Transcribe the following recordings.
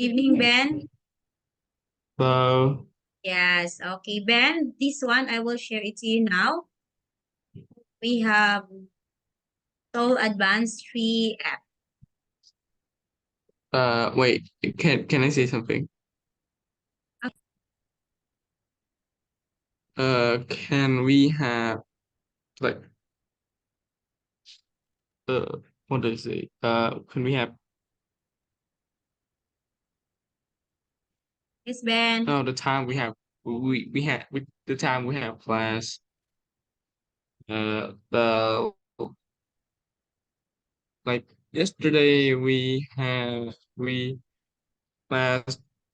Evening, Ben. So, Yes, okay, Ben. This one I will share it to you now. We have Toll Advanced 3F. wait, can I say something? Can we have like uh what do I say? Can we have Yes, Ben. no the time we the time we have class the like yesterday we class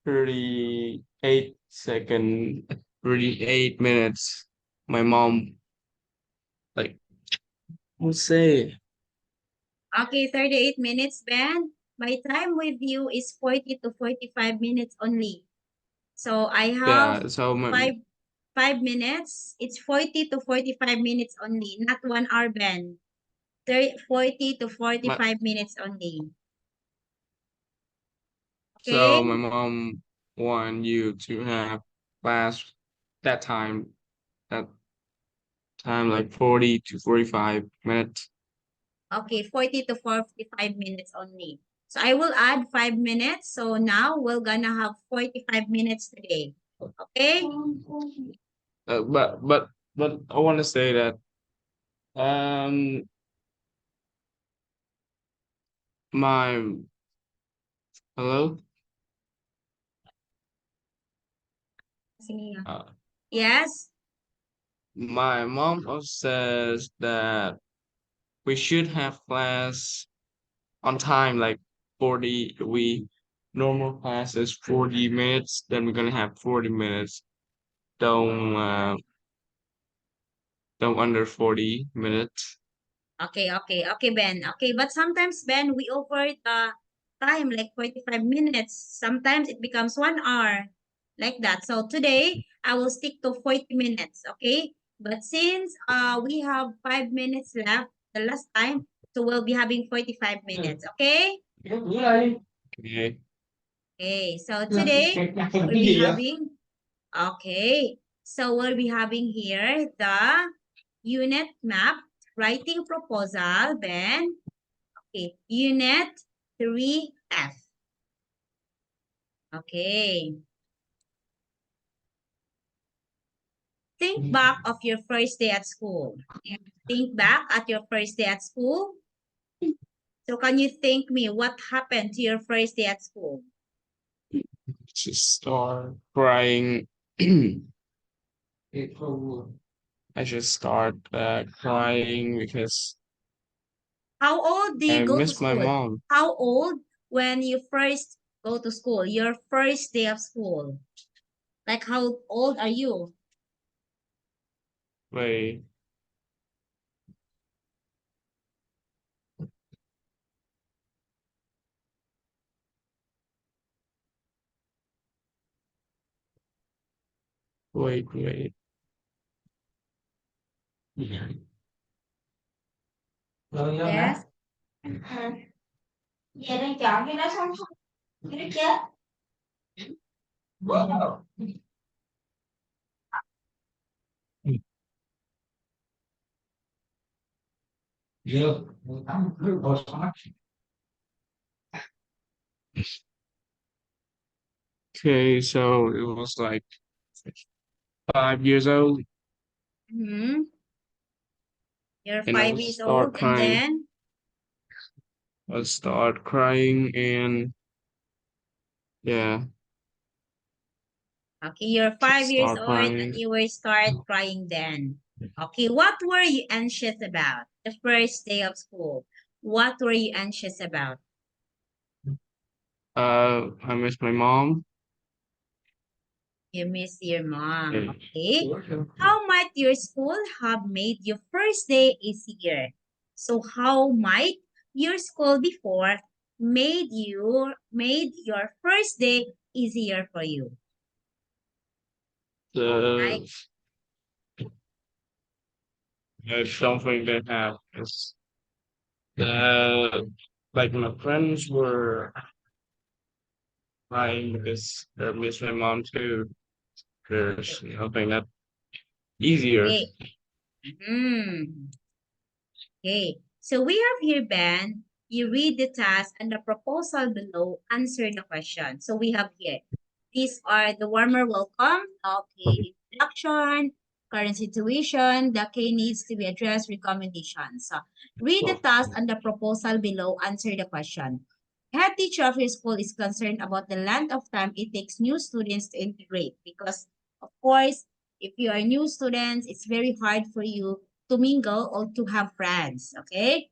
38 minutes. My mom like we'll say Okay, 38 minutes, Ben. My time with you is 40 to 45 minutes only. So I have yeah so my five 5 minutes. It's 40 to 45 minutes only, not 1 hour, Ben. 40 to my 45 minutes only. So Okay? my mom want you to have class that time, that time like 40 to 45 minutes. Okay, 40 to 45 minutes only. So I will add 5 minutes. So now we're gonna have 45 minutes today. Okay? But I want to say that um my hello Sige nga. uh, Yes? my mom also says that we should have class on time like 40 we normal class is 40 minutes, then we're gonna have 40 minutes. Don't don't under 40 minutes. Okay, okay, okay, Ben. Okay, but sometimes, Ben, we over the time like 45 minutes. Sometimes it becomes 1 hour like that. So today, I will stick to 40 minutes, okay? But since we have 5 minutes left the last time, so we'll be having 45 minutes, okay? Okay. Okay, so today, we'll be having, okay, so we'll be having here the unit map, writing proposal, Ben. Okay, Unit 3F. Okay. Think back of your first day at school. Think back at your first day at school. So can you think me what happened to your first day at school? Just start crying. I just start crying because How old do you I go to miss my school? mom. How old when you first go to school? Your first day of school. Like how old are you? Wait, wait. Yes. Okay, so it was like 5 years old, Mm-hmm. You're and I five was years start old, and crying. then I start crying, and yeah, okay, you're just 5 years start old and crying. you will start crying then. Okay, what were you anxious about the first day of school? What were you anxious about? I miss my mom. You miss your mom. Yeah. Okay. How might your school have made your first day easier? So how might your school before made your first day easier for you? Like The something they have is like my friends were crying because I miss my mom too. There's nothing that easier. Okay. Okay. So we have here, Ben, you read the task and the proposal below, answer the question. So we have here, these are the warmer welcome, okay, introduction, current situation, the K needs to be addressed, recommendations. So read the task and the proposal below, answer the question. Head teacher of your school is concerned about the length of time it takes new students to integrate because, of course, if you are new students, it's very hard for you to mingle or to have friends. Okay.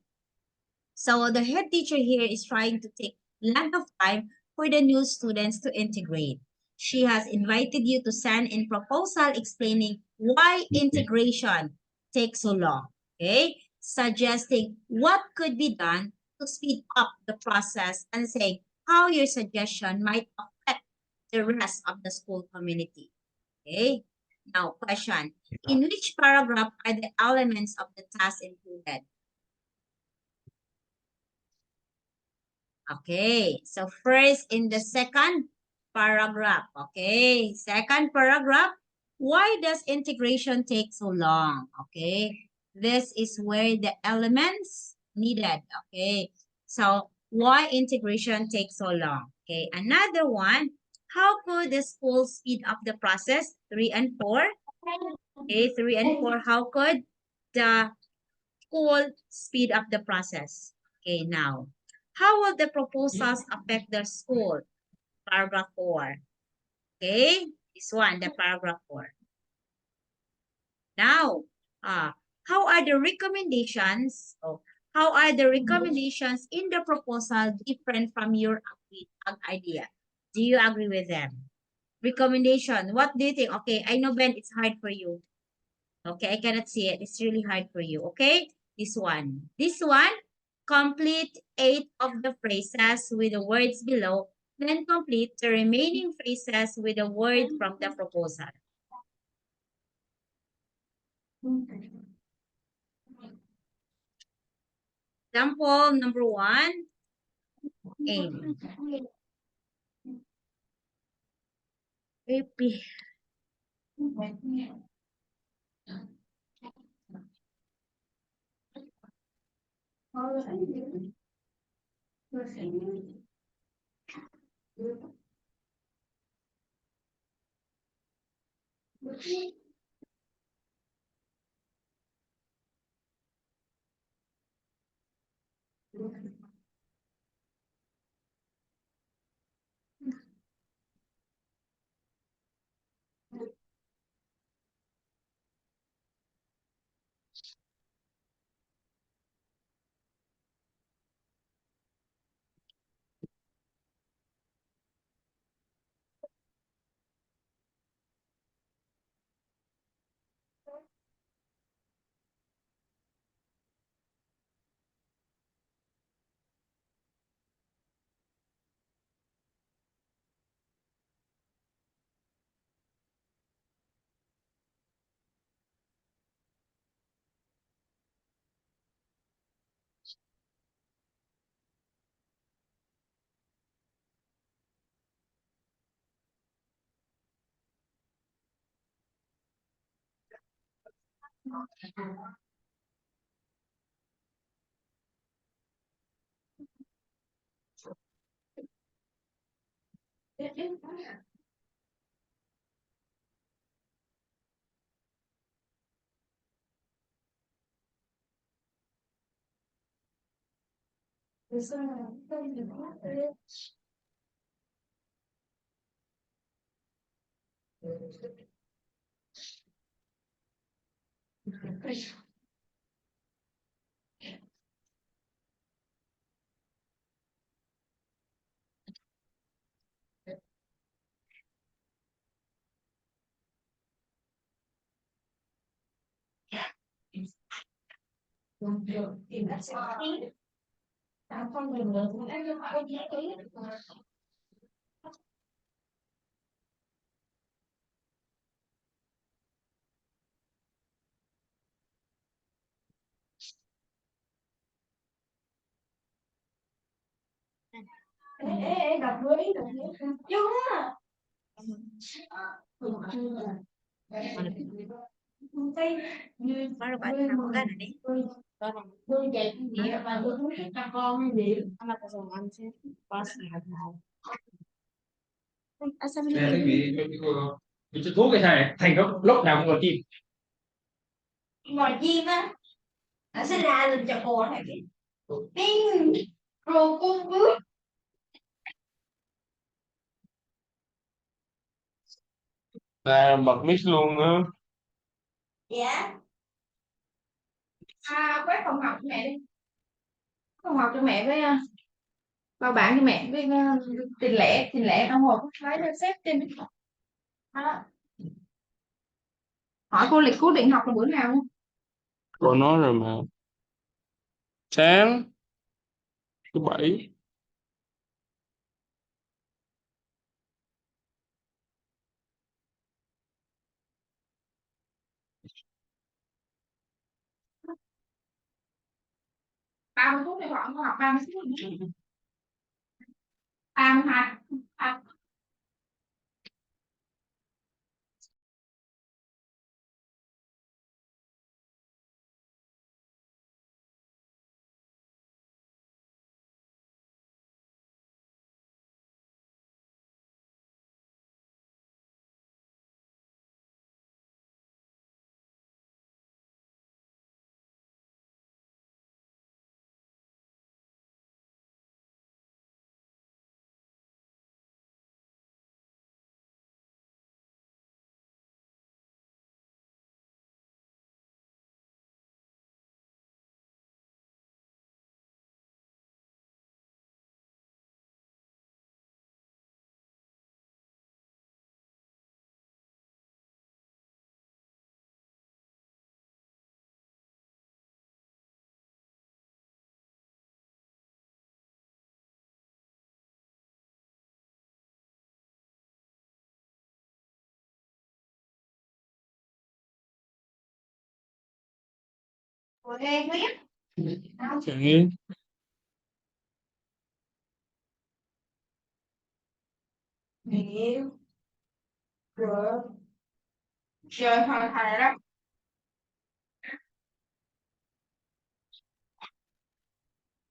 So the head teacher here is trying to take length of time for the new students to integrate. She has invited you to send in proposal explaining why integration takes so long. Okay. Suggesting what could be done to speed up the process and saying how your suggestion might affect the rest of the school community. Okay. Now, question. In which paragraph are the elements of the task included? Okay. So, first, in the second paragraph. Okay. Second paragraph. Why does integration take so long? Okay. This is where the elements needed. Okay. So, why integration takes so long? Okay. Another one. How could the school speed up the process? 3 and 4. Okay, 3 and 4, how could the school speed up the process? Okay, now, how will the proposals affect the school? Paragraph 4. Okay, this one, the paragraph 4. Now, uh, how are the recommendations? Oh, how are the recommendations in the proposal different from your idea? Do you agree with them? Recommendation, what do you think? Okay, I know, Ben, it's hard for you. Okay, I cannot see it. It's really hard for you. Okay, this one. This one, complete 8 of the phrases with the words below, then complete the remaining phrases with the word from the proposal. Example number 1, aim. Repeat. Baru kan aku kan nih. Asa Nè, cái ini? bị cho thuốc cái này thành lúc nào cũng có chim. Ngồi chim á, nó sẽ ra lên cho cô này cái tiếng cô cung bước. Là bật mic luôn á. Dạ. Quét phòng học cho mẹ đi. Phòng học cho mẹ với bao bạn cho mẹ với tiền lẻ đồng hồ lấy lên xếp trên đó. Hỏi cô lịch cố định học là bữa nào không? Cô nói rồi mà. Sáng thứ bảy. Ba mươi phút thì gọi cô học 30 phút. 32. Cô nghe biết. Okay. Hiểu. Rồi. Rồi hoàn thành rồi đó.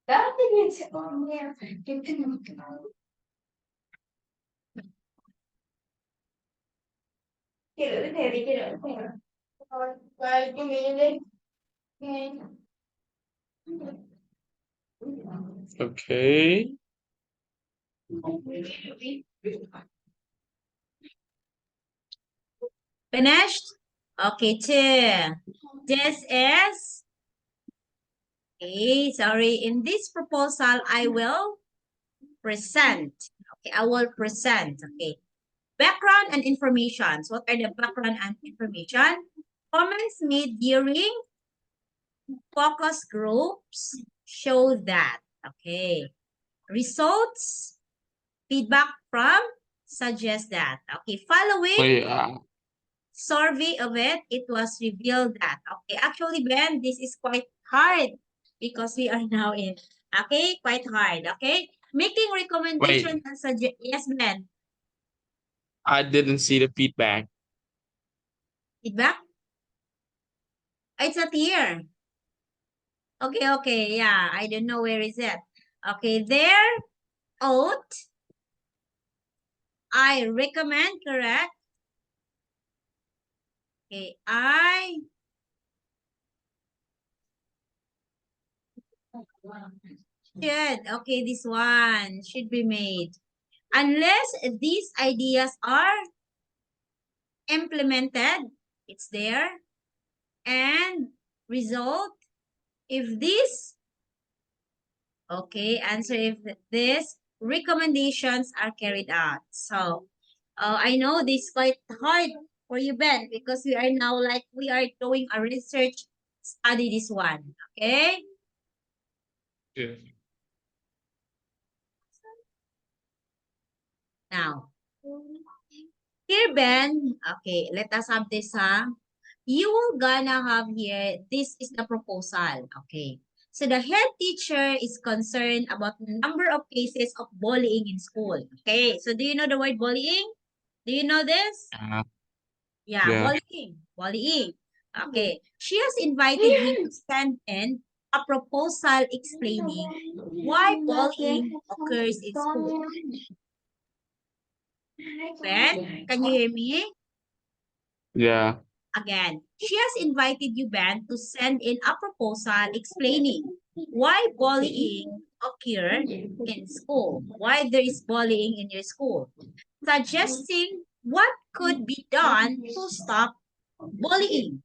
Đó, tất nhiên sẽ còn nghe cái nói. Cái lưỡi theo đi, cái lưỡi theo. Thôi, về cái miệng đi. Nghe. Okay. Finished? Okay, two. This is, okay, sorry. In this proposal, I will present. Okay, I will present. Okay. Background and information. So what are the background and information? Comments made during focus groups show that. Okay. Results, feedback from, suggest that. Okay. Following Wait, survey of it, it was revealed that. Okay. Actually, Ben, this is quite hard because we are now in. Okay. Quite hard. Okay. Making recommendations and suggest. Yes, Ben. I didn't see the feedback. Feedback? It's not here. Okay, okay, yeah, I don't know where is it. Okay, their oath, I recommend, correct? Okay, I should, okay, this one should be made. Unless these ideas are implemented, it's there. And result, if this, okay, answer if these recommendations are carried out. So, I know this is quite hard for you, Ben, because we are now like, we are doing a research study this one, okay? Yeah. Now, here, Ben, okay, let us have this, you will gonna have here, this is the proposal, okay? So the head teacher is concerned about the number of cases of bullying in school. Okay, so do you know the word bullying? Do you know this? Yeah. Yeah, Yeah. bullying. Bullying. Okay. She has invited me to send in a proposal explaining why bullying occurs in school. Ben, can you hear me? Yeah. Again, she has invited you, Ben, to send in a proposal explaining why bullying occur in school, why there is bullying in your school, suggesting what could be done to stop bullying,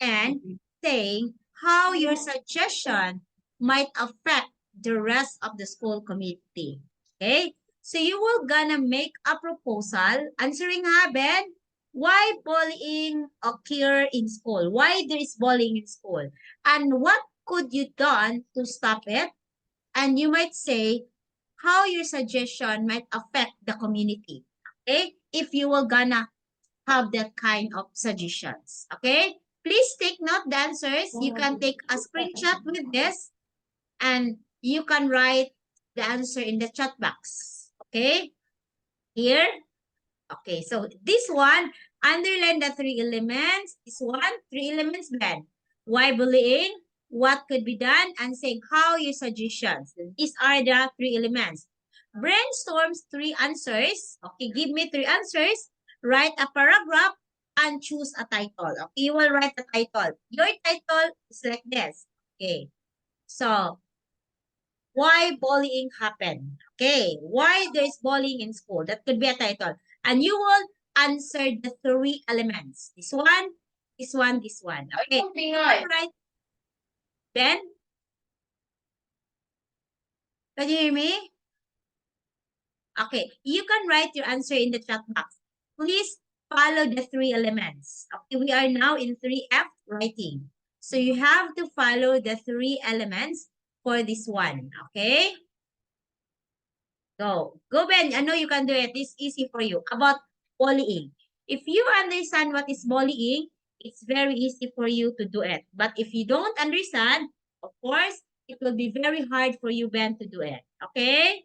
and saying how your suggestion might affect the rest of the school community. Okay? So you will gonna make a proposal answering ha, Ben, why bullying occur in school? Why there is bullying in school? And what could you done to stop it? And you might say how your suggestion might affect the community. Okay? If you will gonna have that kind of suggestions. Okay? Please take note the answers. You can take a screenshot with this and you can write the answer in the chat box. Okay? Here. Okay, so this one, underline the three elements. This one, three elements then. Why bullying? What could be done? And saying how your suggestions. These are the three elements. Brainstorm three answers. Okay, give me three answers. Write a paragraph and choose a title. Okay, you will write a title. Your title is like this. Okay, so why bullying happened. Okay, why there's bullying in school. That could be a title. And you will answer the three elements. This one, this one, this one. Okay, Ping ơi, right. Then, can you hear me? Okay, you can write your answer in the chat box. Please follow the three elements. Okay, we are now in 3F writing. So you have to follow the three elements for this one. Okay? Go. Go, Ben. I know you can do it. It's easy for you. About bullying. If you understand what is bullying, it's very easy for you to do it. But if you don't understand, of course, it will be very hard for you, Ben, to do it. Okay?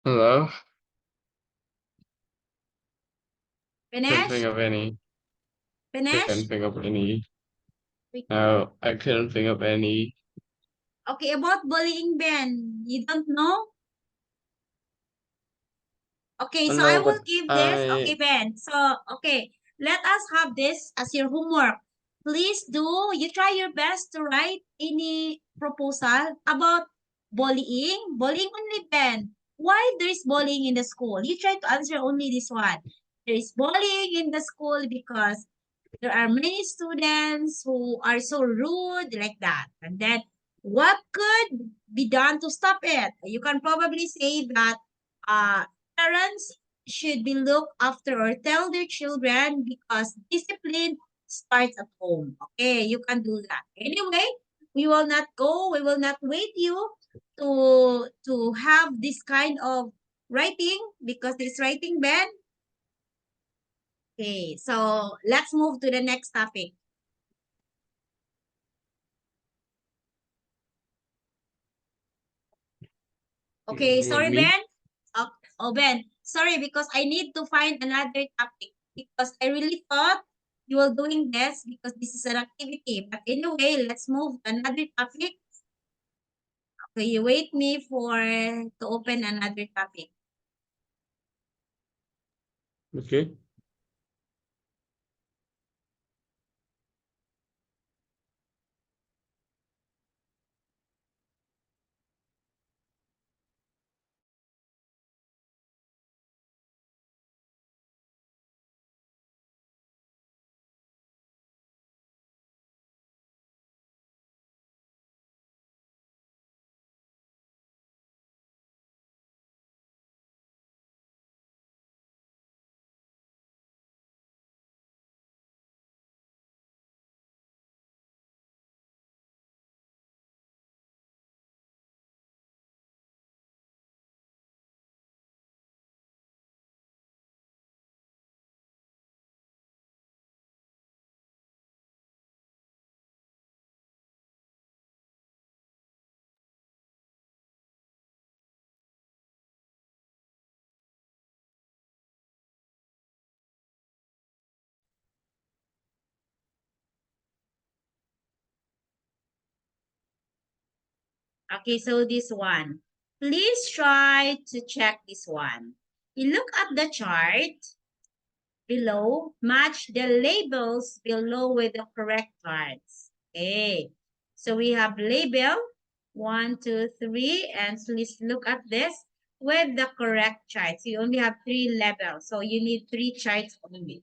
Hello? Couldn't Finish? think of any. Finish? Couldn't think of any. No, I couldn't think of any. Okay, about bullying, Ben. You don't know? Okay, so I No, will but give this. Okay, I Ben. So, okay, let us have this as your homework. Please do, you try your best to write any proposal about bullying. Bullying only, Ben. Why there is bullying in the school? You try to answer only this one. There is bullying in the school because there are many students who are so rude like that. And then what could be done to stop it? You can probably say that uh, parents should be looked after or tell their children because discipline starts at home. Okay, you can do that. Anyway, we will not wait you to have this kind of writing because this writing, Ben. Okay, so let's move to the next topic. Okay, with sorry, me. Ben. Oh, oh, Ben, sorry because I need to find another topic because I really thought you were doing this because this is an activity. But anyway, let's move to another topic. Okay, you wait me for to open another topic. Okay. Okay, so this one. Please try to check this one. You look at the chart below, match the labels below with the correct cards. Okay, so we have label 1, 2, 3, and please look at this with the correct charts. You only have 3 levels, so you need 3 charts only.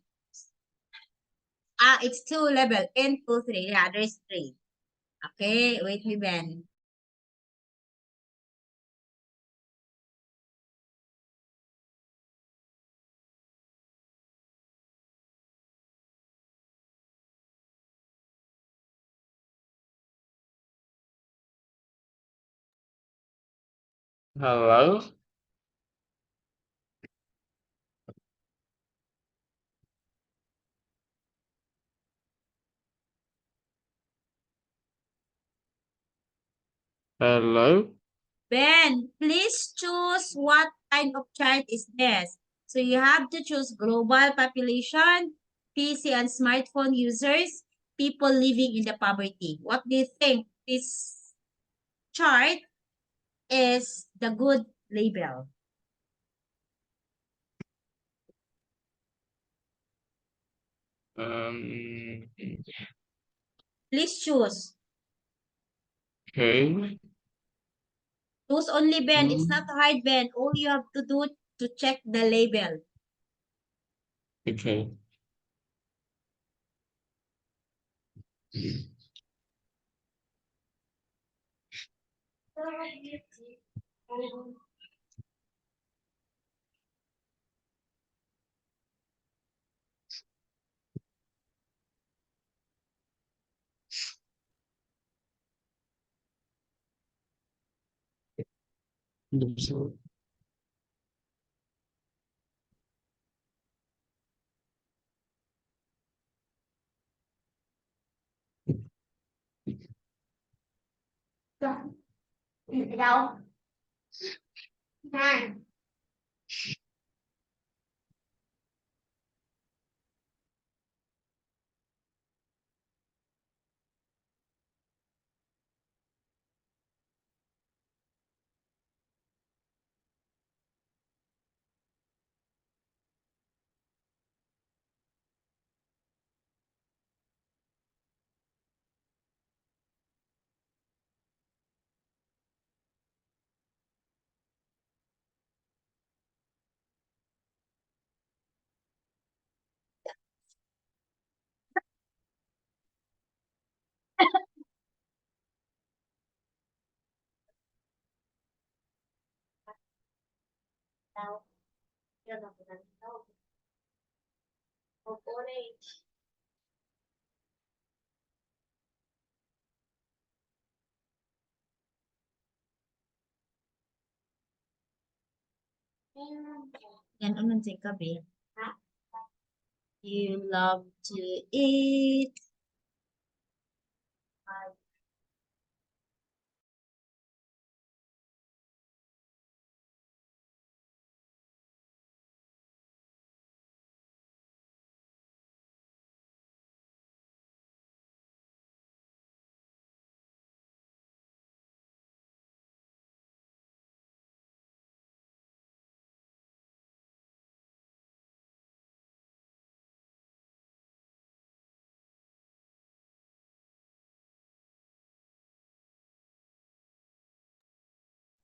It's 2 level, N, 2, 3. Yeah, there's 3. Okay, wait me, Ben. Hello? Hello? Ben, please choose what kind of chart is this. So you have to choose global population, PC and smartphone users, people living in the poverty. What do you think this chart is the good label? Um, Please choose. okay. Choose only, Ben. It's not Mm, hard, Ben. All you have to do to check the label. okay. Rồi. Đi đâu? Hai. Yan, anong ka, be? You love to eat.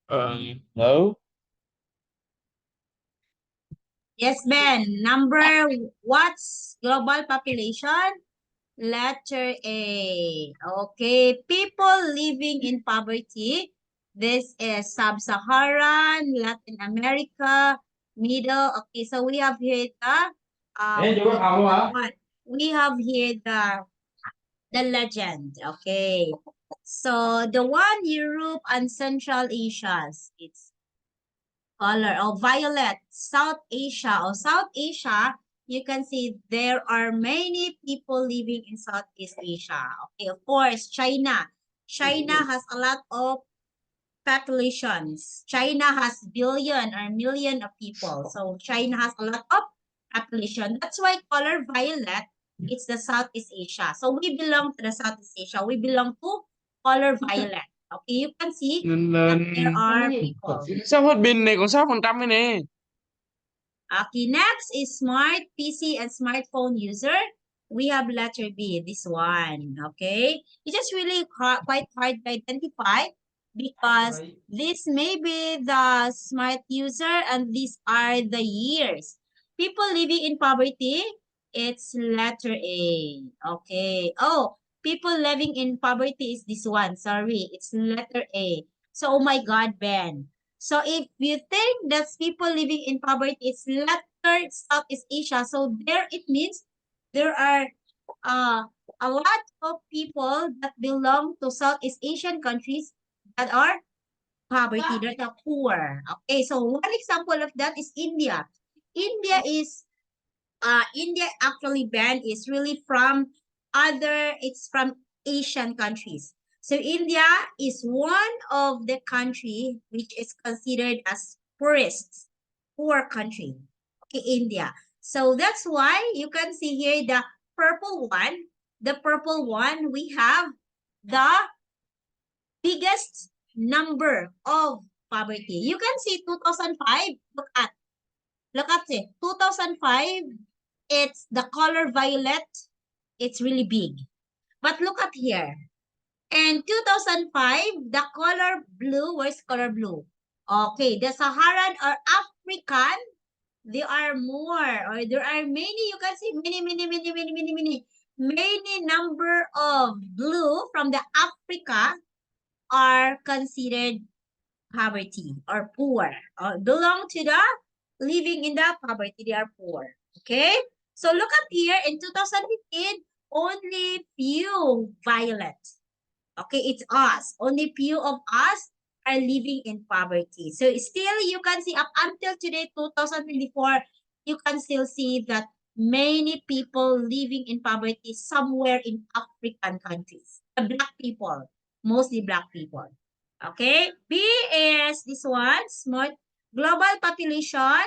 Hello? Yes, Ben. What's global population? Letter A. Okay. People living in poverty. This is Sub-Saharan, Latin America, Middle. Okay, so we have here Ê, vô văn phòng hả? what? We have here the legend. Okay. So the one Europe and Central Asia, it's color of violet. South Asia, you can see there are many people living in Southeast Asia. Okay, of course, China has a lot of populations. China has billion or million of people. So China has a lot of population. That's why color violet, it's the Southeast Asia. So we belong to the Southeast Asia. We belong to color violet. Okay, you can see Nên that lên there are people. sao hết pin này còn 6% nè. Okay, next is smart PC and smartphone user. We have letter B, this one. Okay, it's just really quite hard to identify because this may be the smart user and these are the years. People living in poverty, it's letter A. Okay. Oh, people living in poverty is this one. Sorry, it's letter A. So, oh my God, Ben. So if you think that people living in poverty is latter Southeast Asia, so there it means there are a lot of people that belong to Southeast Asian countries that are poverty, that are poor. Okay, so one example of that is India. India actually banned is really from it's from Asian countries. So India is one of the country which is considered as poor country. Okay, India. So that's why you can see here the purple one. The purple one, we have the biggest number of poverty. You can see 2005. Look at it. 2005, it's the color violet. It's really big. But look at here. And 2005, the color blue, where's color blue? Okay, the Saharan or African, there are more or there are many, you can see many number of blue from the Africa are considered poverty or poor or belong to the living in the poverty, they are poor. Okay, so look at here in 2015, only few violet. Okay, it's us. Only few of us are living in poverty. So still you can see up until today, 2024, you can still see that many people living in poverty somewhere in African countries. The black people, mostly black people. Okay, B is this one, smart global population.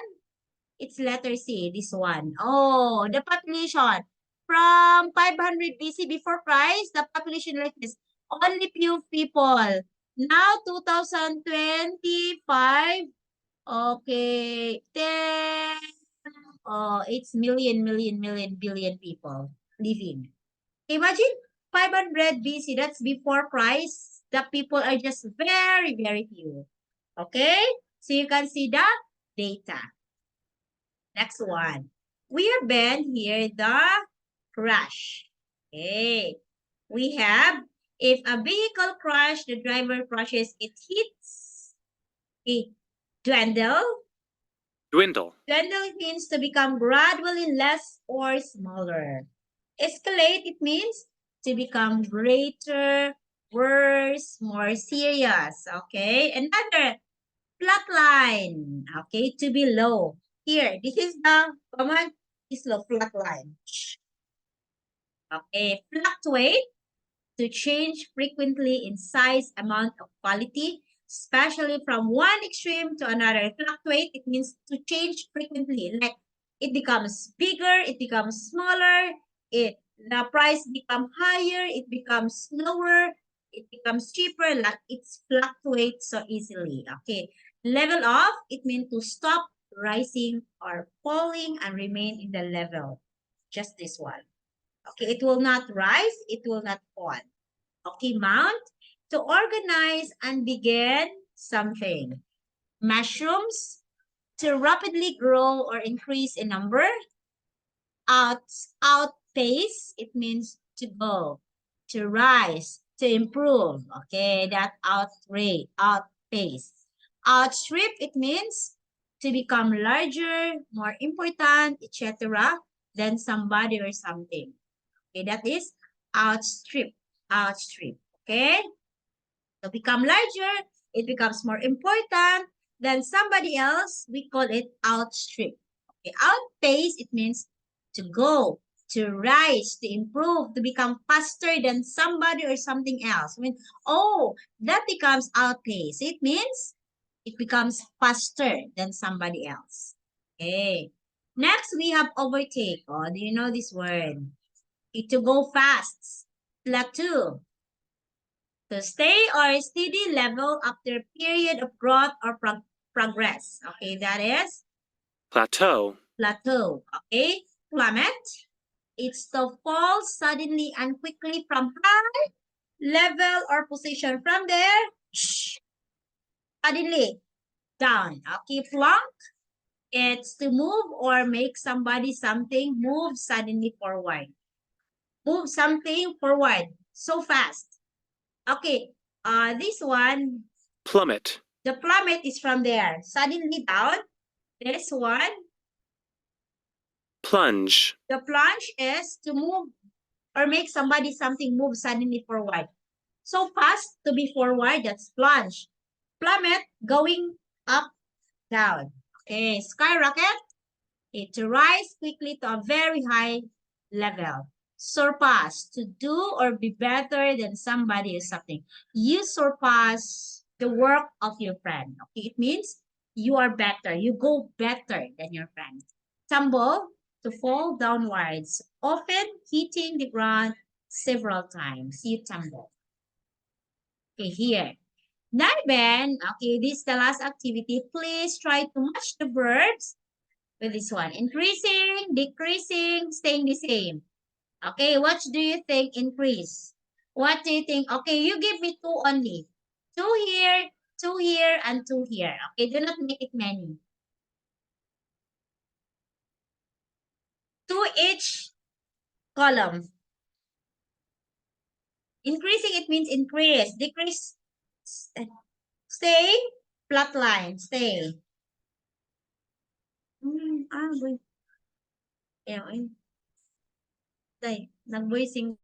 It's letter C, this one. Oh, the population from 500 BC before Christ, the population like this. Only few people. Now, 2025, okay, 10, it's million, billion people living. Imagine 500 BC, that's before Christ. The people are just very, very few. Okay? So you can see the data. Next one. We have been here the crash. Okay. We have, if a vehicle crash, the driver crashes, it hits, it dwindle, Dwindle. Dwindle means to become gradually less or smaller. Escalate, it means to become greater, worse, more serious. Okay, another flatline. Okay, to be low. Here, this is the command is low flatline. Okay, fluctuate, to change frequently in size, amount, of quality, especially from one extreme to another. Fluctuate, it means to change frequently. Like it becomes bigger, it becomes smaller, the price become higher, it becomes lower, it becomes cheaper, like it fluctuates so easily. Okay. Level off, it means to stop rising or falling and remain in the level. Just this one. Okay, it will not rise, it will not fall. Okay, mount, to organize and begin something. Mushrooms, to rapidly grow or increase in number. Outpace, it means to go, to rise, to improve. Okay, that outpace. Outstrip, it means to become larger, more important, etc. than somebody or something. Okay, that is outstrip. Outstrip. Okay, to become larger, it becomes more important than somebody else. We call it outstrip. Okay, outpace, it means to go, to rise, to improve, to become faster than somebody or something else. I mean, oh, that becomes outpace. It means it becomes faster than somebody else. Okay. Next, we have overtake. Oh, do you know this word? To go fast. Plateau. To stay or steady level after period of growth or progress. Okay, that is Plateau. plateau. Okay, plummet. It's to fall suddenly and quickly from high level or position. From there, suddenly down. Okay, plunk. It's to move or make somebody something move suddenly forward. Move something forward so fast. Okay, this one, Plummet. the plummet is from there. Suddenly down. This one, Plunge. the plunge is to move or make somebody something move suddenly forward. So fast to be forward, that's plunge. Plummet, going up, down. Okay, skyrocket, it to rise quickly to a very high level. Surpass, to do or be better than somebody or something. You surpass the work of your friend. Okay, it means you are better. You go better than your friend. Tumble, to fall downwards, often hitting the ground several times. You tumble. Okay, here. Now, Ben, okay, this is the last activity. Please try to match the verbs with this one. Increasing, decreasing, staying the same. Okay, what do you think increase? What do you think? Okay, you give me two only. Two here, and two here. Okay, do not make it many. Two each column. Increasing, it means increase. Decrease, stay, flat line, stay. Boy. Kaya, ay, nag-voicing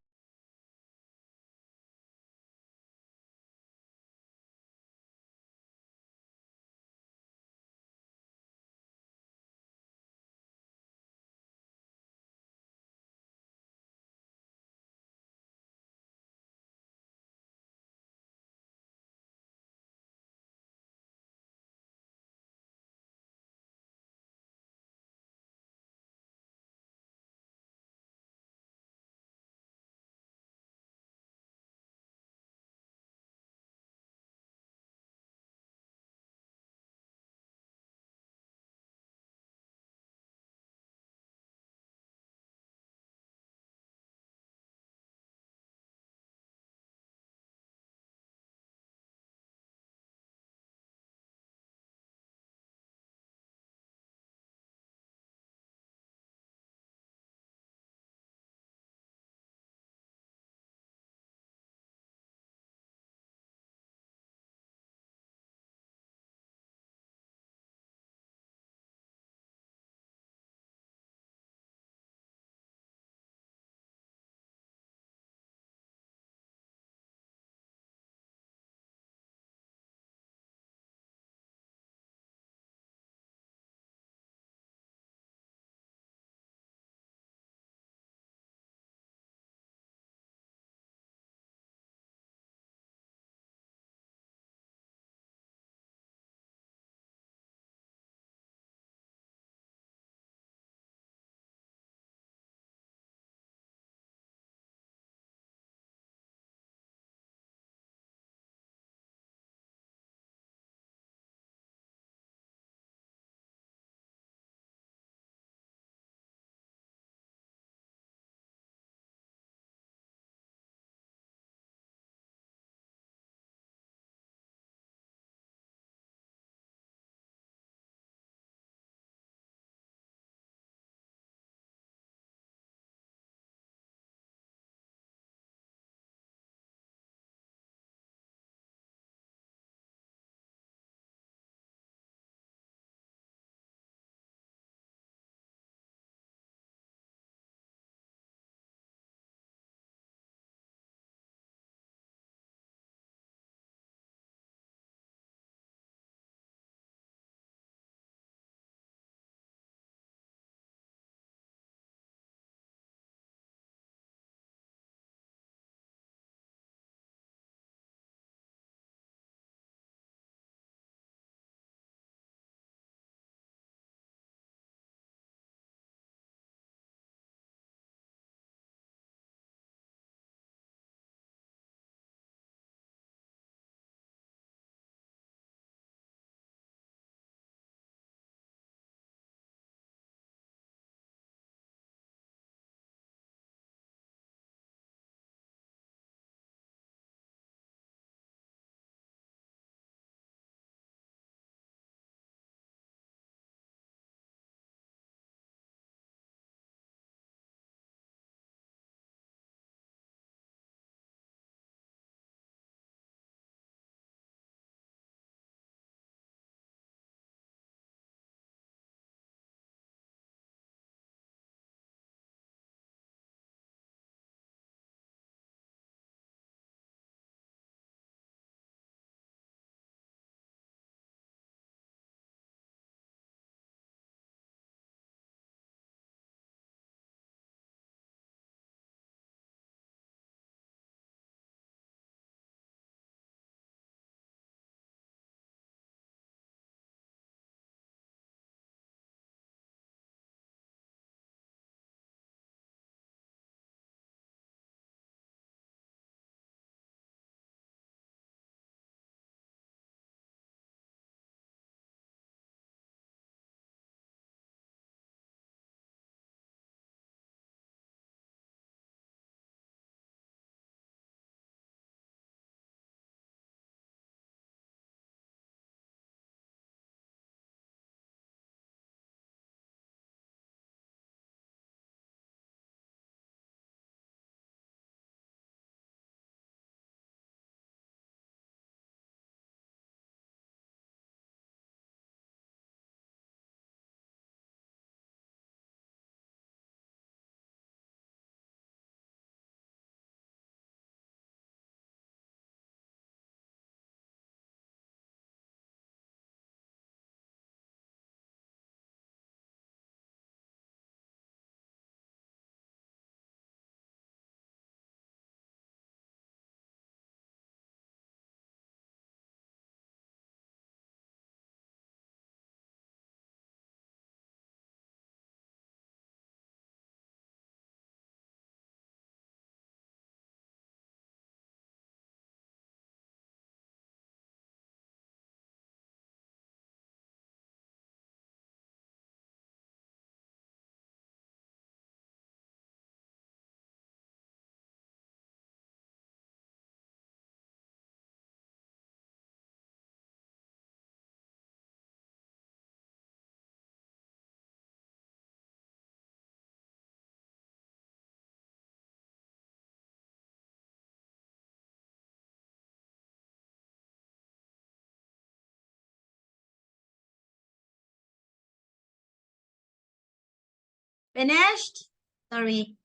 Finished? Sorry.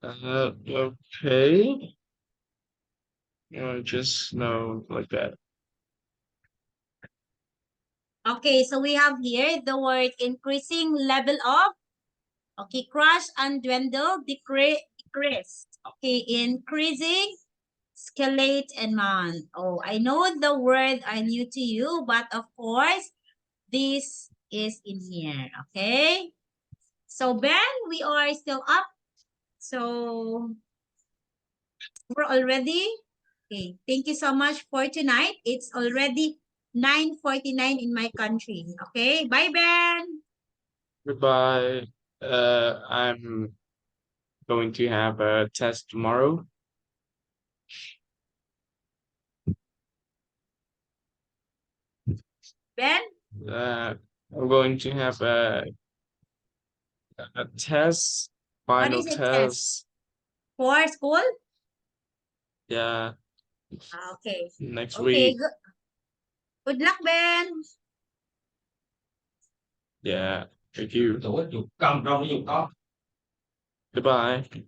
Okay. Just no like that. Okay, so we have here the word increasing level of. Okay, crush and dwindle, decrease. Okay, increasing, escalate, and mount. Oh, I know the word are new to you, but of course, this is in here. Okay. So Ben, we are still up. So we're already. Okay. Thank you so much for tonight. It's already 9:49 in my country. Okay. Bye, Ben. Goodbye. I'm going to have a test tomorrow. Ben, I'm going to have a test, what final is it test? test. For school? Yeah, Okay. next Okay. week. Good luck, Ben. Yeah, thank you. Tuổi chụp cầm trong cái chụp có Goodbye.